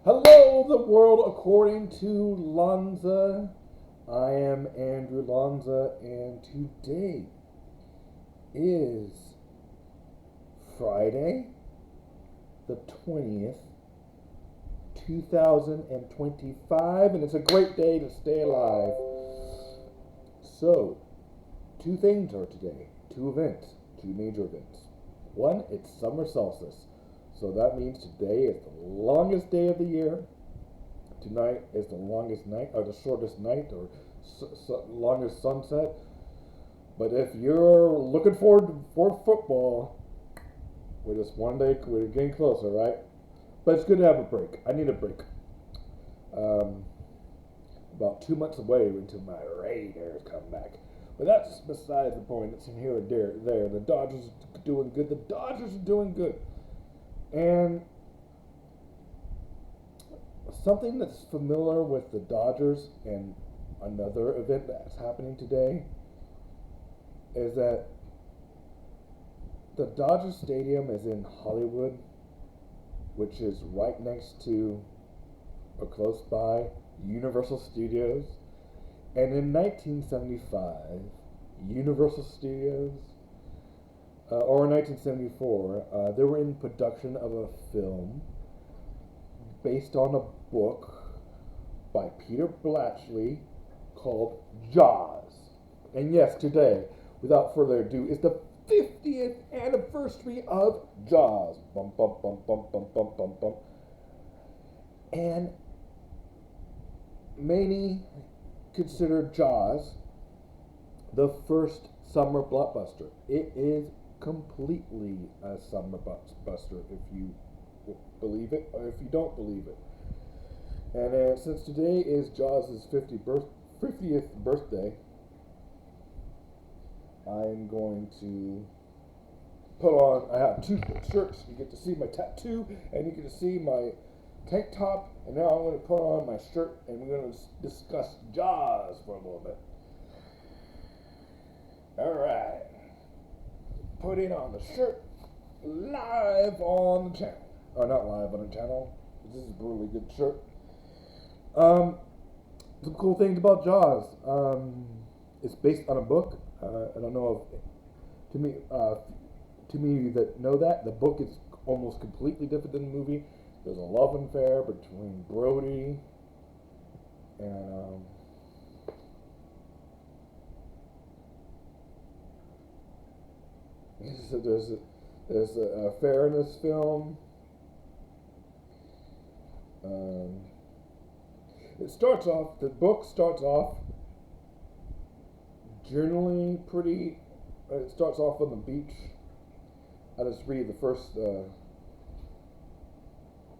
Hello, the world according to Lanza. I am Andrew Lanza, and today is Friday, the 20th, 2025, and it's a great day to stay alive. So, two things are today, two events, two major events. One, it's summer solstice. So that means today is the longest day of the year. Tonight is the longest night, or the shortest night, or longest sunset. But if you're looking forward for football, we're just one day, we're getting closer, right? But it's good to have a break. I need a break. Um, about 2 months away until my Raiders come back. But that's beside the point. It's here and there. The Dodgers are doing good. The Dodgers are doing good. And something that's familiar with the Dodgers and another event that's happening today is that the Dodger Stadium is in Hollywood, which is right next to or close by Universal Studios. And in 1975, Universal Studios, or in 1974, they were in production of a film based on a book by Peter Blatchley called Jaws. And yes, today, without further ado, is the 50th anniversary of Jaws. Bum, bum, bum, bum, bum, bum, bum, bum. And many consider Jaws the first summer blockbuster. It is completely a summer blockbuster if you believe it or if you don't believe it. And since today is Jaws' 50th birthday, I'm going to put on, I have two shirts. You get to see my tattoo and you get to see my tank top. And now I'm going to put on my shirt and we're going to discuss Jaws for a little bit. Alright. Putting on the shirt live on the channel. Or not live on the channel. This is a really good shirt. Some cool things about Jaws. It's based on a book. I don't know if to me that know that the book is almost completely different than the movie. There's a love affair between Brody and there's a affair in this film. The book starts off generally pretty. It starts off on the beach. I just read the first.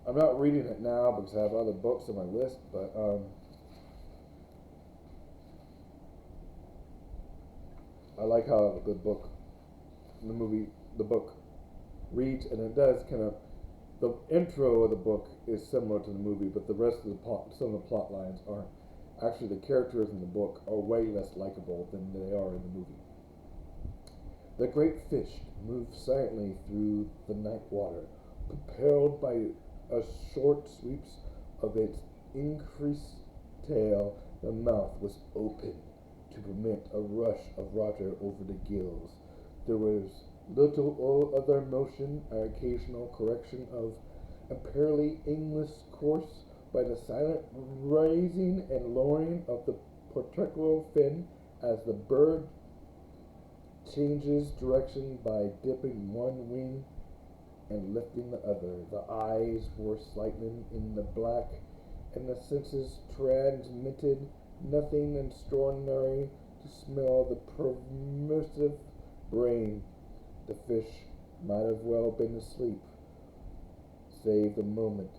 I'm not reading it now because I have other books on my list, but I like how the book reads, and it does kind of. The intro of the book is similar to the movie, but the rest of the plot, some of the plot lines aren't. Actually, the characters in the book are way less likable than they are in the movie. The great fish moved silently through the night water, propelled by a short sweeps of its increased tail. The mouth was open to permit a rush of water over the gills. There was little other motion, an occasional correction of apparently aimless course by the silent raising and lowering of the pectoral fin as the bird changes direction by dipping one wing and lifting the other. The eyes were slightening in the black, and the senses transmitted nothing extraordinary to smell the permissive brain. The fish might have well been asleep, save the moment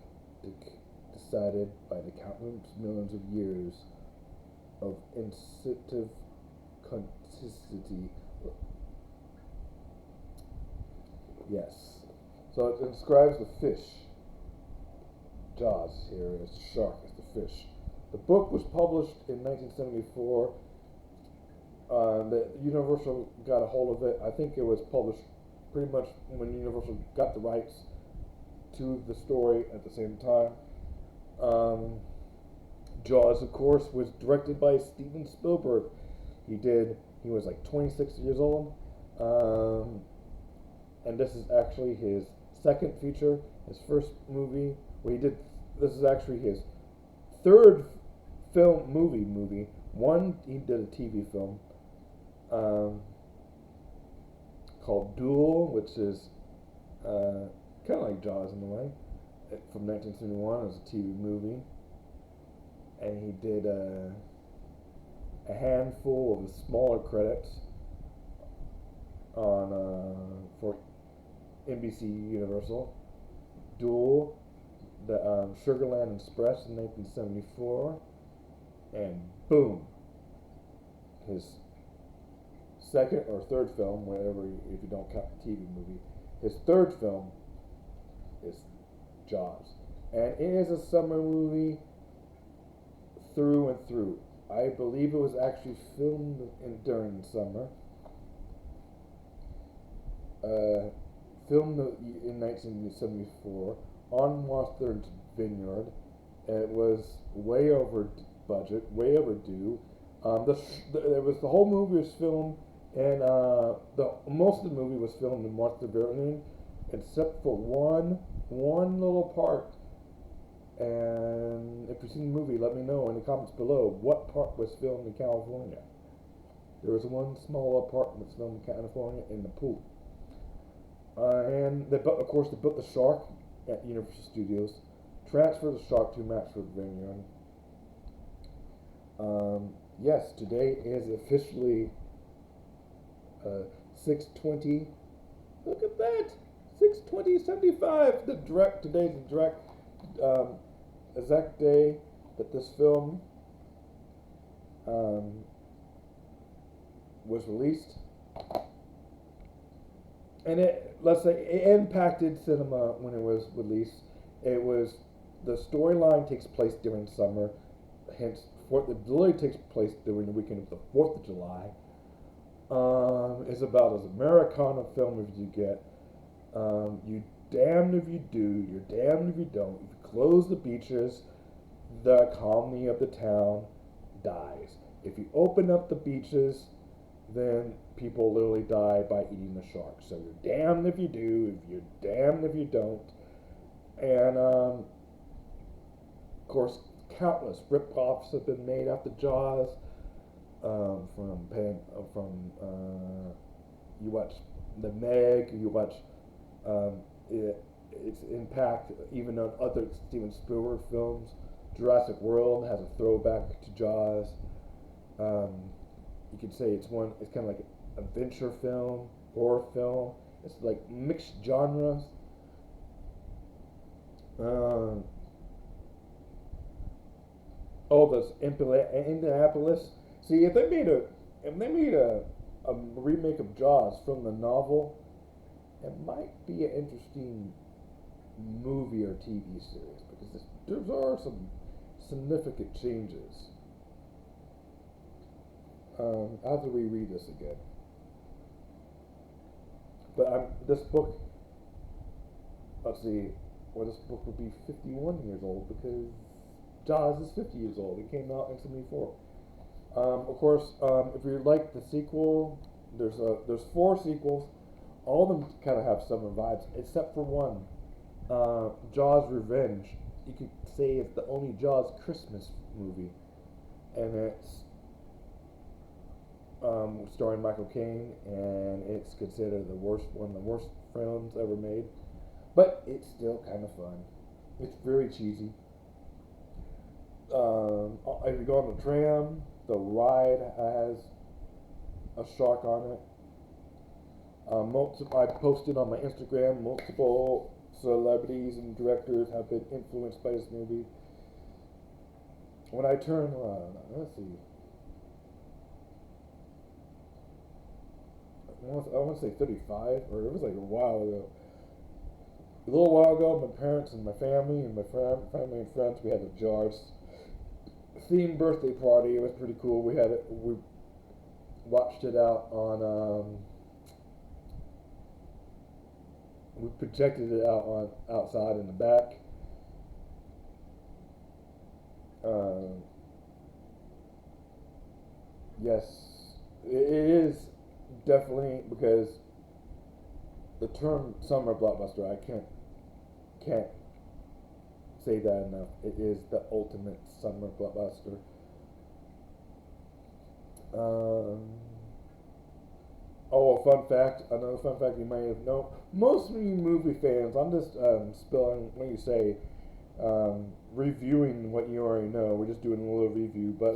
decided by the countless millions of years of instinctive consistency. Yes. So it describes the fish. Jaws here is the shark, is the fish. The book was published in 1974. The Universal got a hold of it. I think it was published pretty much when Universal got the rights to the story at the same time. Um, Jaws, of course, was directed by Steven Spielberg. He was like 26 years old. Um, and this is actually his second feature. His first movie, this is actually his third movie. One, he did a TV film um, called Duel, which is kind of like Jaws in a way, from 1971. It was a TV movie. And he did a handful of smaller credits on for NBC Universal. Duel, the Sugarland Express in 1974, and boom, his second or third film, whatever, if you don't count the TV movie, his third film is Jaws, and it is a summer movie through and through. I believe it was actually filmed during the summer. Uh, Filmed in 1974 on Martha's Vineyard. It was way over budget, way overdue. The whole movie was filmed, and the most of the movie was filmed in Martha's Vineyard, except for one little part. And if you've seen the movie, let me know in the comments below what part was filmed in California. There was one small part that was filmed in California in the pool. And of course, they built the shark at Universal Studios, transferred the shark to Maxford Vineyard. Yes, today is officially 6/20. Look at that, 6/20/75. Today's the direct exact day that this film was released. And let's say it impacted cinema when it was released. The storyline takes place during summer, hence it literally takes place during the weekend of the 4th of July. It's about as Americana film as you get. You damned if you do, you're damned if you don't. If you close the beaches, the economy of the town dies. If you open up the beaches, then people literally die by eating the shark. So you're damned if you do, you're damned if you don't. And of course, countless rip-offs have been made after Jaws. You watch The Meg, you watch its impact even on other Steven Spielberg films. Jurassic World has a throwback to Jaws. You could say it's kind of like an adventure film, horror film. It's like mixed genres. Those Indianapolis. See, if they made a remake of Jaws from the novel, it might be an interesting movie or TV series because there are some significant changes. I have to reread this again. But this book, let's see, this book would be 51 years old because Jaws is 50 years old. It came out in 74. Of course, if you like the sequel, there's 4 sequels. All of them kind of have summer vibes, except for one, Jaws Revenge. You could say it's the only Jaws Christmas movie, and it's starring Michael Caine, and it's considered one of the worst films ever made. But it's still kind of fun. It's very cheesy. If you go on the tram, the ride has a shark on it. I posted on my Instagram, multiple celebrities and directors have been influenced by this movie. When I turn, let's see, I want to say 35, or it was like a while ago. A little while ago, my parents and my family and family and friends, we had a Jaws themed birthday party. It was pretty cool. We watched it out on. We projected it out outside in the back. Uh, yes, it is definitely because the term summer blockbuster, I can't say that enough. It is the ultimate summer blockbuster. Um, oh, a fun fact. Another fun fact you might have known. Most of you movie fans, I'm just spilling what you say, reviewing what you already know. We're just doing a little review. But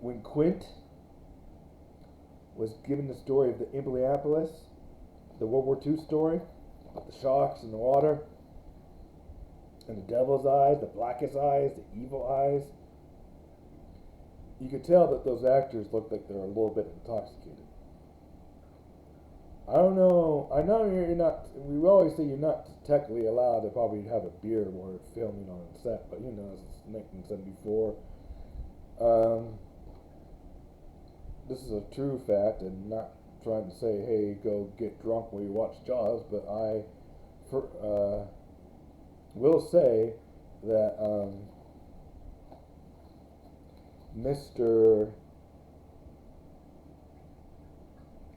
when Quint was given the story of the Indianapolis, the World War II story, the sharks in the water, and the devil's eyes, the blackest eyes, the evil eyes, you could tell that those actors looked like they were a little bit intoxicated. I don't know. I know you're not. We always say you're not technically allowed to probably have a beer while you're filming on set, but it's 1974. Um, this is a true fact, and not trying to say, hey, go get drunk while you watch Jaws, but will say that Mr.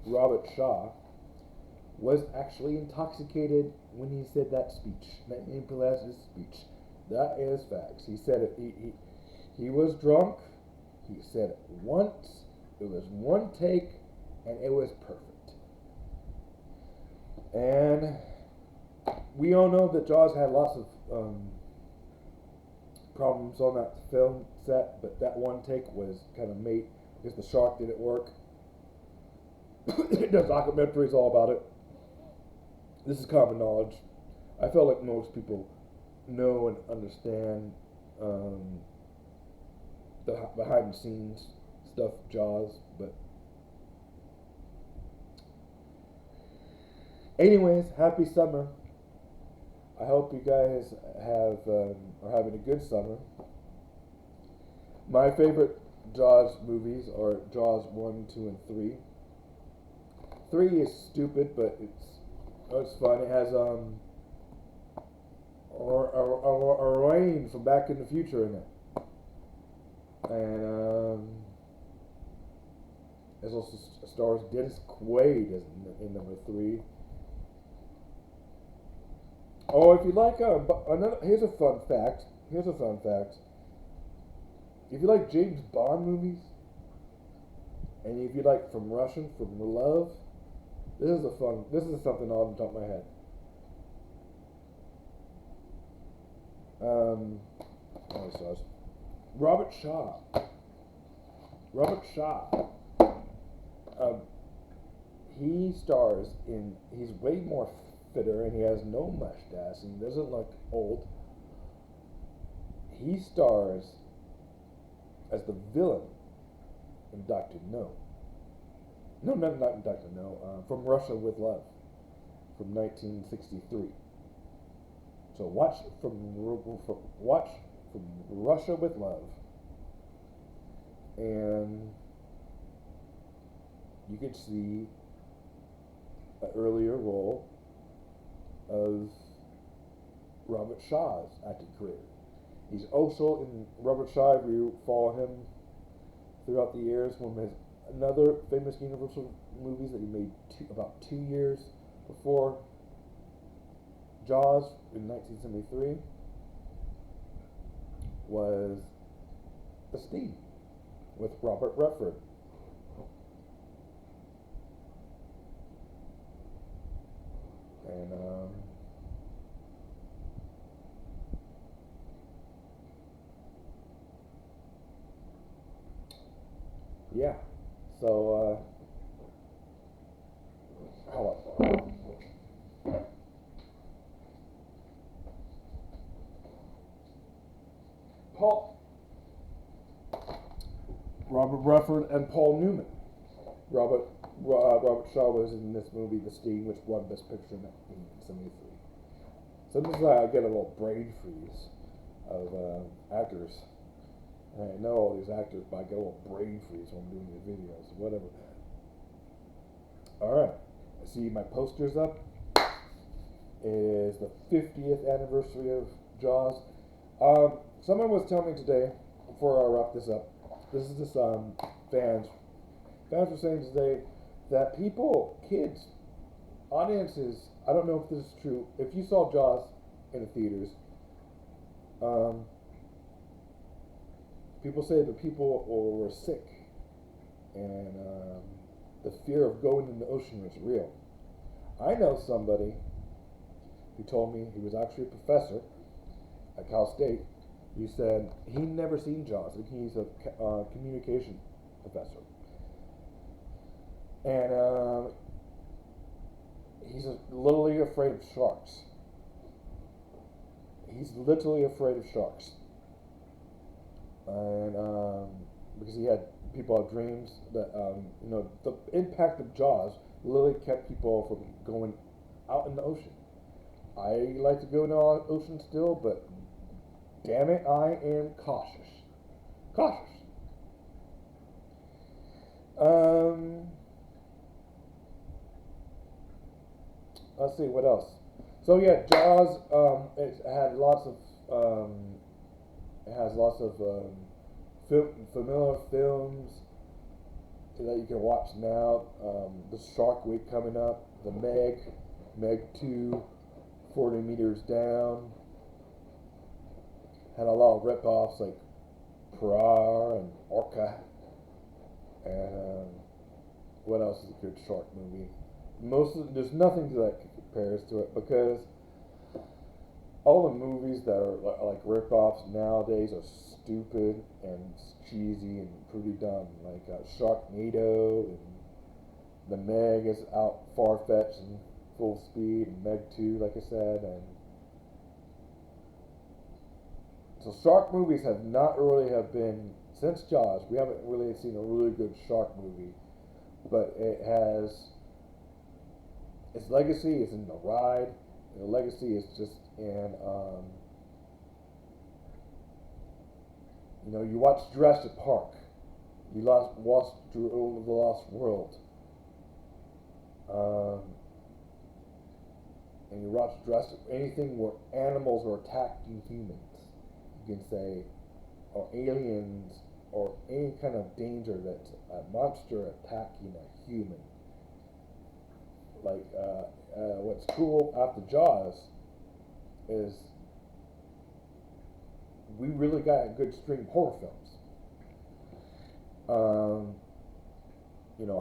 Robert Shaw was actually intoxicated when he said that speech, that improvised speech. That is facts. He said it. He was drunk. He said it once. It was one take, and it was perfect. And we all know that Jaws had lots of problems on that film set, but that one take was kind of made because the shark didn't work. There's documentaries all about it. This is common knowledge. I feel like most people know and understand the behind the scenes stuff, Jaws, but anyways, happy summer. I hope you guys are having a good summer. My favorite Jaws movies are Jaws 1, 2, and 3. 3 is stupid, but it's fun. It has Rain from Back in the Future in it, and it also stars Dennis Quaid in number 3. Oh, if you like here's a fun fact. Here's a fun fact. If you like James Bond movies, and if you like From Russia with Love, this is something off the top of my head. Sorry. Robert Shaw. Robert Shaw. He stars in. He's way more fitter, and he has no mustache, and he doesn't look old. He stars as the villain in Doctor No. No, not in Doctor No. From Russia with Love, from 1963. So watch from Russia with Love, and you can see an earlier role of Robert Shaw's acting career. He's also in Robert Shaw. If you follow him throughout the years, one of his another famous Universal movies that he made about 2 years before Jaws in 1973 was The Sting with Robert Redford. And yeah, so Robert Redford and Paul Newman. Robert Shaw was in this movie, The Sting, which won Best Picture in 1973. Sometimes I get a little brain freeze of actors. And I know all these actors, but I get a little brain freeze when I'm doing these videos, whatever. Alright, I see my posters up. It is the 50th anniversary of Jaws. Someone was telling me today, before I wrap this up, this is this fans. Fans were saying today that people, kids, audiences. I don't know if this is true. If you saw Jaws in the theaters, um, people say that people were sick, and the fear of going in the ocean was real. I know somebody who told me he was actually a professor at Cal State. He said he never seen Jaws. He's a communication professor, and he's literally afraid of sharks. He's literally afraid of sharks, and because he had people have dreams that the impact of Jaws literally kept people from going out in the ocean. I like to go in the ocean still, but damn it, I am cautious. Cautious. Um, let's see what else. So yeah, Jaws. It had lots of. It has lots of familiar films that you can watch now. The Shark Week coming up. The Meg 2, 40 Meters Down. Had a lot of rip-offs like Pirar and Orca. And what else is a good shark movie? There's nothing that compares to it because all the movies that are like rip-offs nowadays are stupid and cheesy and pretty dumb. Like Sharknado and The Meg is out far-fetched and full speed, and Meg 2, like I said, and so shark movies have not really have been since Jaws. We haven't really seen a really good shark movie, but it has its legacy is in the ride. The legacy is just in you watch Jurassic Park, watch The Lost World, um, and you watch Jurassic anything where animals are attacking humans. You can say, or aliens, or any kind of danger that's a monster attacking a human. Like, what's cool after Jaws is we really got a good string of horror films.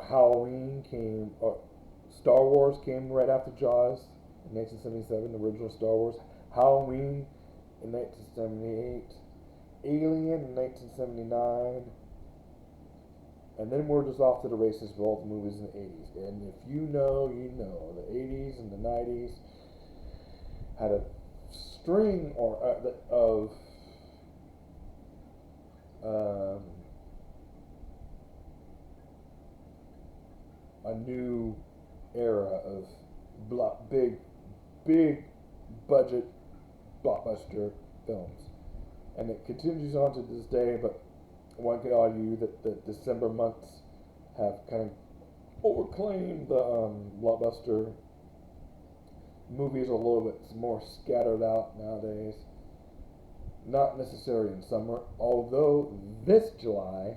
Halloween came, or Star Wars came right after Jaws in 1977, the original Star Wars. Halloween in 1978, Alien in 1979, and then we're just off to the races with all the movies in the 80s. And if you know, you know, the 80s and the 90s had a string of a new era of big budget blockbuster films, and it continues on to this day. But one could argue that the December months have kind of overclaimed the blockbuster movies are a little bit more scattered out nowadays. Not necessarily in summer, although this July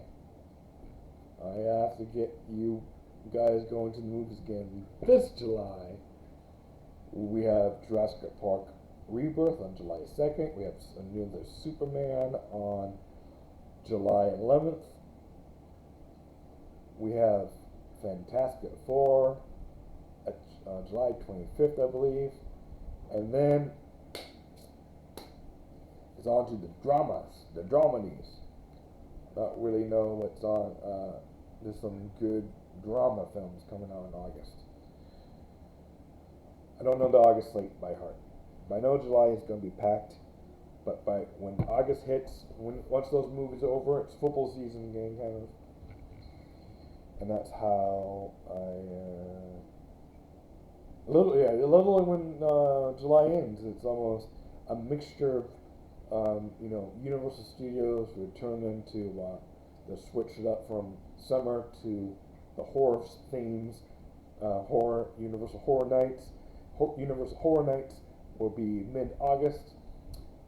I have to get you guys going to the movies again. This July we have Jurassic Park Rebirth on July 2nd. We have another Superman on July 11th. We have Fantastic Four at July 25th, I believe. And then it's on to the dramedies. Not really know what's on. There's some good drama films coming out in August. I don't know the August slate by heart. But I know July is going to be packed. But by when August hits, once those movies are over, it's football season again, kind of. And that's how literally when July ends, it's almost a mixture of, Universal Studios returning to they switched it up from summer to the horror themes, Universal Horror Nights. Universal Horror Nights will be mid-August,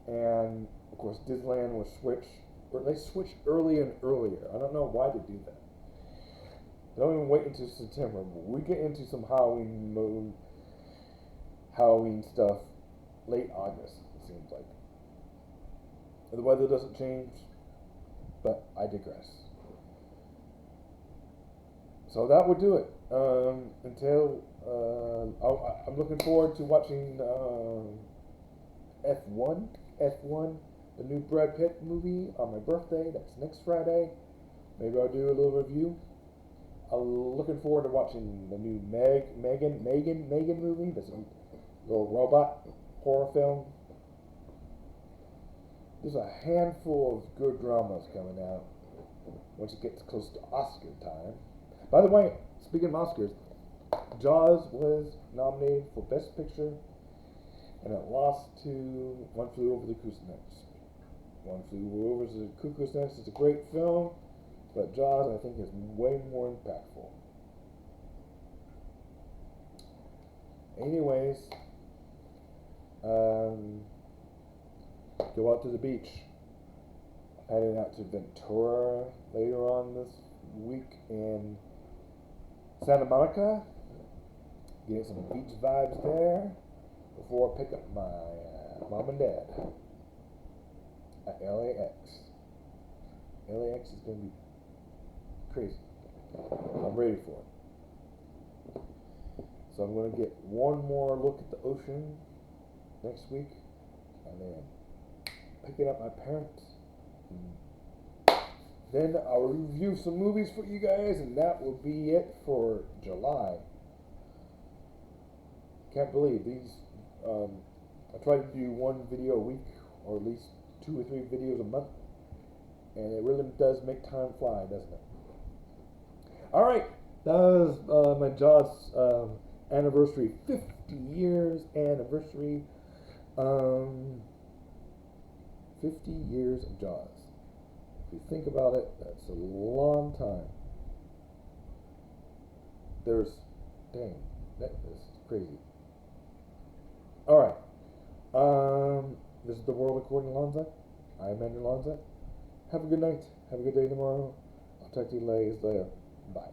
and Of course, Disneyland will switch, or they switch earlier and earlier. I don't know why they do that. They don't even wait until September. We get into some Halloween mode, Halloween stuff, late August. It seems like the weather doesn't change, but I digress. So that would do it. Until I'm looking forward to watching F1. F1, the new Brad Pitt movie on my birthday. That's next Friday. Maybe I'll do a little review. I'm looking forward to watching the new Megan movie. That's a little robot horror film. There's a handful of good dramas coming out once it gets close to Oscar time. By the way, speaking of Oscars, Jaws was nominated for Best Picture, and it lost to One Flew Over the Cuckoo's Nest. One Flew Over the Cuckoo's Nest is a great film, but Jaws, I think, is way more impactful. Anyways, go out to the beach. Heading out to Ventura later on this week in Santa Monica. Get some beach vibes there before I pick up my mom and dad at LAX. LAX is going to be crazy. I'm ready for it. So I'm going to get one more look at the ocean next week, and then picking up my parents. Then I'll review some movies for you guys, and that will be it for July. Can't believe these. I try to do one video a week, or at least 2 or 3 videos a month, and it really does make time fly, doesn't it? All right, that was my Jaws anniversary, 50 years anniversary. 50 years of Jaws. If you think about it, that's a long time. Dang, that is crazy. All right. This is the World According to Lonza. I am Andrew Lonza. Have a good night. Have a good day tomorrow. I'll talk to you later. Bye.